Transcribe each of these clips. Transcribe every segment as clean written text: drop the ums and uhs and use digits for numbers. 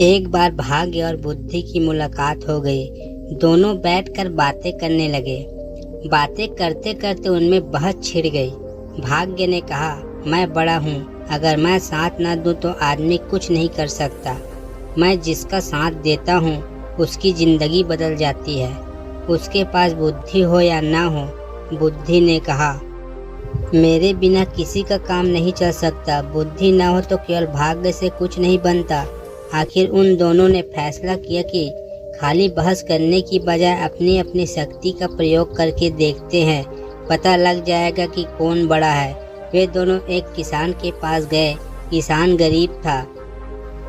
एक बार भाग्य और बुद्धि की मुलाकात हो गई। दोनों बैठकर बातें करने लगे। बातें करते करते उनमें बहस छिड़ गई। भाग्य ने कहा, मैं बड़ा हूँ, अगर मैं साथ न दूँ तो आदमी कुछ नहीं कर सकता। मैं जिसका साथ देता हूँ उसकी ज़िंदगी बदल जाती है, उसके पास बुद्धि हो या ना हो। बुद्धि ने कहा, मेरे बिना किसी का काम नहीं चल सकता। बुद्धि ना हो तो केवल भाग्य से कुछ नहीं बनता। आखिर उन दोनों ने फैसला किया कि खाली बहस करने की बजाय अपनी अपनी शक्ति का प्रयोग करके देखते हैं, पता लग जाएगा कि कौन बड़ा है। वे दोनों एक किसान के पास गए। किसान गरीब था।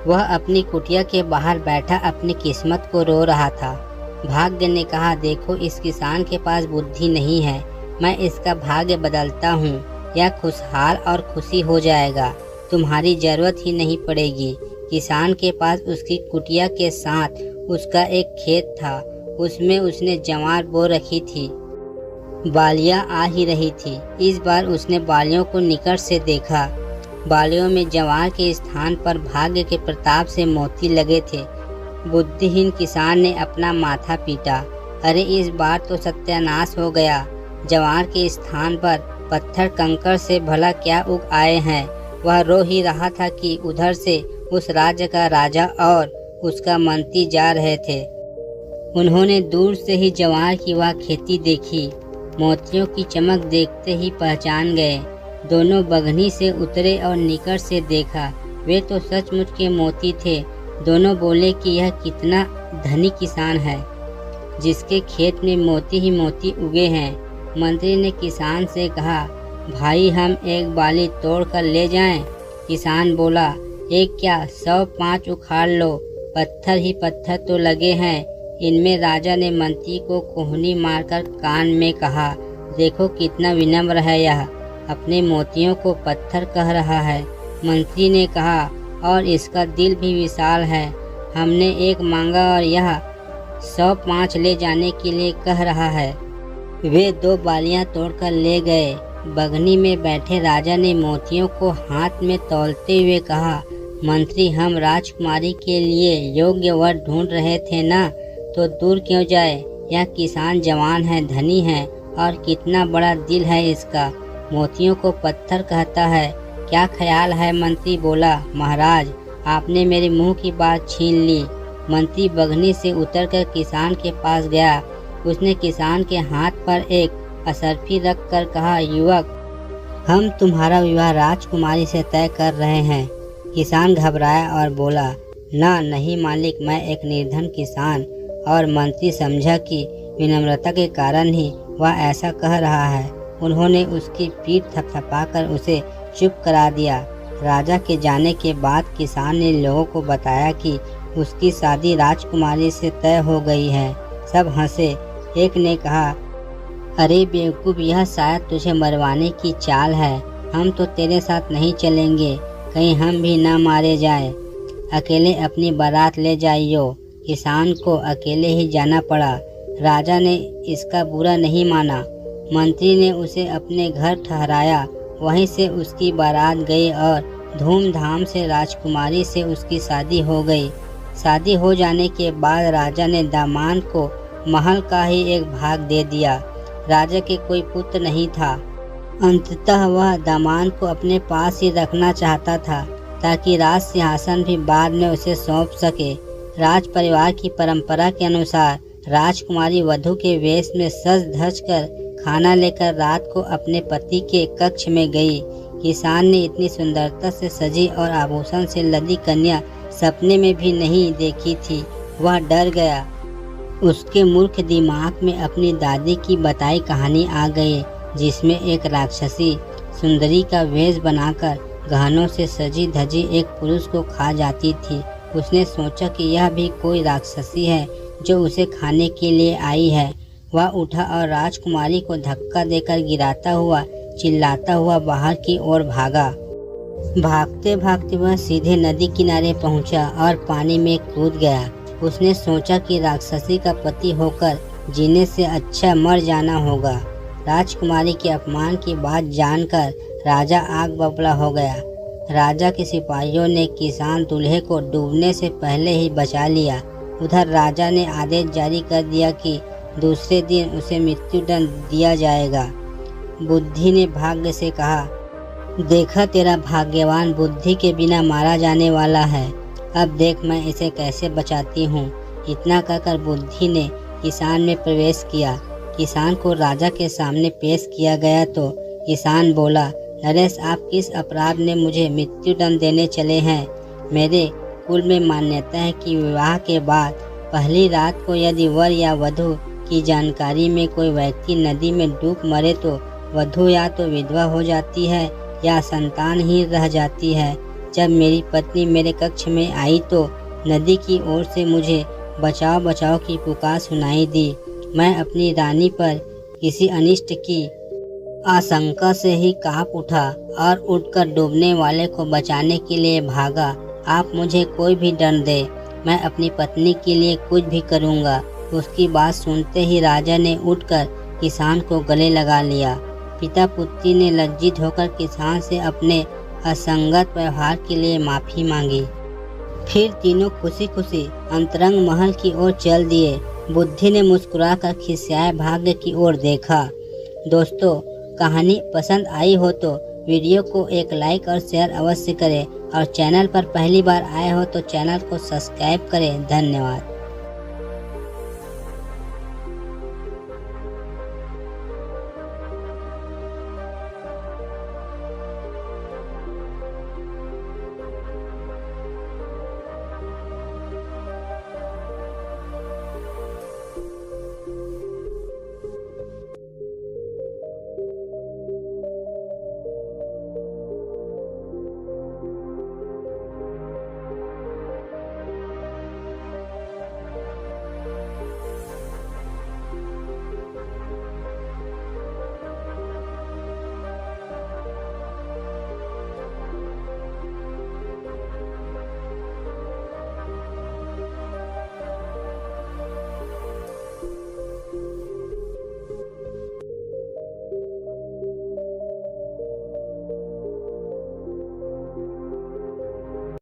वह अपनी कुटिया के बाहर बैठा अपनी किस्मत को रो रहा था। भाग्य ने कहा, देखो, इस किसान के पास बुद्धि नहीं है, मैं इसका भाग्य बदलता हूँ। यह खुशहाल और खुशी हो जाएगा, तुम्हारी जरूरत ही नहीं पड़ेगी। किसान के पास उसकी कुटिया के साथ उसका एक खेत था। उसमें उसने ज्वार बो रखी थी। बालियां आ ही रही थी। इस बार उसने बालियों को निकट से देखा। बालियों में ज्वार के स्थान पर भाग्य के प्रताप से मोती लगे थे। बुद्धिहीन किसान ने अपना माथा पीटा। अरे, इस बार तो सत्यानाश हो गया। ज्वार के स्थान पर पत्थर कंकड़ से भला क्या उग आए हैं। वह रो ही रहा था कि उधर से उस राज्य का राजा और उसका मंत्री जा रहे थे। उन्होंने दूर से ही ज्वार की वह खेती देखी। मोतियों की चमक देखते ही पहचान गए। दोनों बगनी से उतरे और निकट से देखा। वे तो सचमुच के मोती थे। दोनों बोले कि यह कितना धनी किसान है, जिसके खेत में मोती ही मोती उगे हैं। मंत्री ने किसान से कहा, भाई, हम एक बाली तोड़ कर ले जाएं? किसान बोला, एक क्या, 105 उखाड़ लो, पत्थर ही पत्थर तो लगे हैं। इनमें राजा ने मंत्री को कोहनी मारकर कान में कहा, देखो कितना विनम्र है यह, अपने मोतियों को पत्थर कह रहा है। मंत्री ने कहा, और इसका दिल भी विशाल है। हमने एक मांगा और यह 105 ले जाने के लिए कह रहा है। वे 2 बालियां तोड़कर ले गए। बगनी में बैठे राजा ने मोतियों को हाथ में तौलते हुए कहा, मंत्री, हम राजकुमारी के लिए योग्य वर ढूंढ रहे थे ना, तो दूर क्यों जाए। यह किसान जवान है, धनी है, और कितना बड़ा दिल है इसका। मोतियों को पत्थर कहता है। क्या ख्याल है? मंत्री बोला, महाराज, आपने मेरे मुंह की बात छीन ली। मंत्री बगनी से उतरकर किसान के पास गया। उसने किसान के हाथ पर एक असरफी रख कर कहा, युवक, हम तुम्हारा विवाह राजकुमारी से तय कर रहे हैं। किसान घबराया और बोला, नहीं मालिक, मैं एक निर्धन किसान। और मंत्री समझा कि विनम्रता के कारण ही वह ऐसा कह रहा है। उन्होंने उसकी पीठ थपथपाकर उसे चुप करा दिया। राजा के जाने के बाद किसान ने लोगों को बताया कि उसकी शादी राजकुमारी से तय हो गई है। सब हंसे। एक ने कहा, अरे बेवकूफ़, यह शायद तुझे मरवाने की चाल है। हम तो तेरे साथ नहीं चलेंगे, कहीं हम भी ना मारे जाए। अकेले अपनी बारात ले जाइयो। किसान को अकेले ही जाना पड़ा। राजा ने इसका बुरा नहीं माना। मंत्री ने उसे अपने घर ठहराया। वहीं से उसकी बारात गई और धूमधाम से राजकुमारी से उसकी शादी हो गई। शादी हो जाने के बाद राजा ने दामाद को महल का ही एक भाग दे दिया। राजा के कोई पुत्र नहीं था। अंततः वह दामाद को अपने पास ही रखना चाहता था, ताकि राज सिंहासन भी बाद में उसे सौंप सके। राज परिवार की परंपरा के अनुसार राजकुमारी वधू के वेश में सज धज कर खाना लेकर रात को अपने पति के कक्ष में गई। किसान ने इतनी सुंदरता से सजी और आभूषण से लदी कन्या सपने में भी नहीं देखी थी। वह डर गया। उसके मूर्ख दिमाग में अपनी दादी की बताई कहानी आ गई, जिसमें एक राक्षसी सुंदरी का वेश बनाकर गहनों से सजी धजी एक पुरुष को खा जाती थी। उसने सोचा कि यह भी कोई राक्षसी है जो उसे खाने के लिए आई है। वह उठा और राजकुमारी को धक्का देकर गिराता हुआ चिल्लाता हुआ बाहर की ओर भागा। भागते भागते वह सीधे नदी किनारे पहुंचा और पानी में कूद गया। उसने सोचा कि राक्षसी का पति होकर जीने से अच्छा मर जाना होगा। राजकुमारी के अपमान की बात जानकर राजा आग बबूला हो गया। राजा के सिपाहियों ने किसान दूल्हे को डूबने से पहले ही बचा लिया। उधर राजा ने आदेश जारी कर दिया कि दूसरे दिन उसे मृत्युदंड दिया जाएगा। बुद्धि ने भाग्य से कहा, देखा तेरा भाग्यवान बुद्धि के बिना मारा जाने वाला है। अब देख मैं इसे कैसे बचाती हूँ। इतना कहकर बुद्धि ने किसान में प्रवेश किया। किसान को राजा के सामने पेश किया गया तो किसान बोला, नरेश, आप किस अपराध में मुझे मृत्युदंड देने चले हैं? मेरे कुल में मान्यता है कि विवाह के बाद पहली रात को यदि वर या वधू की जानकारी में कोई व्यक्ति नदी में डूब मरे तो वधू या तो विधवा हो जाती है या संतानहीन रह जाती है। जब मेरी पत्नी मेरे कक्ष में आई तो नदी की ओर से मुझे बचाओ बचाओ की पुकार सुनाई दी। मैं अपनी रानी पर किसी अनिष्ट की आशंका से ही कांप उठा और उठकर डूबने वाले को बचाने के लिए भागा। आप मुझे कोई भी दंड दे, मैं अपनी पत्नी के लिए कुछ भी करूँगा। उसकी बात सुनते ही राजा ने उठकर किसान को गले लगा लिया। पिता पुत्री ने लज्जित होकर किसान से अपने असंगत व्यवहार के लिए माफ़ी मांगी। फिर तीनों खुशी खुशी अंतरंग महल की ओर चल दिए। बुद्धि ने मुस्कुराकर खिसियाए भाग्य की ओर देखा। दोस्तों, कहानी पसंद आई हो तो वीडियो को एक लाइक और शेयर अवश्य करें और चैनल पर पहली बार आए हो तो चैनल को सब्सक्राइब करें। धन्यवाद।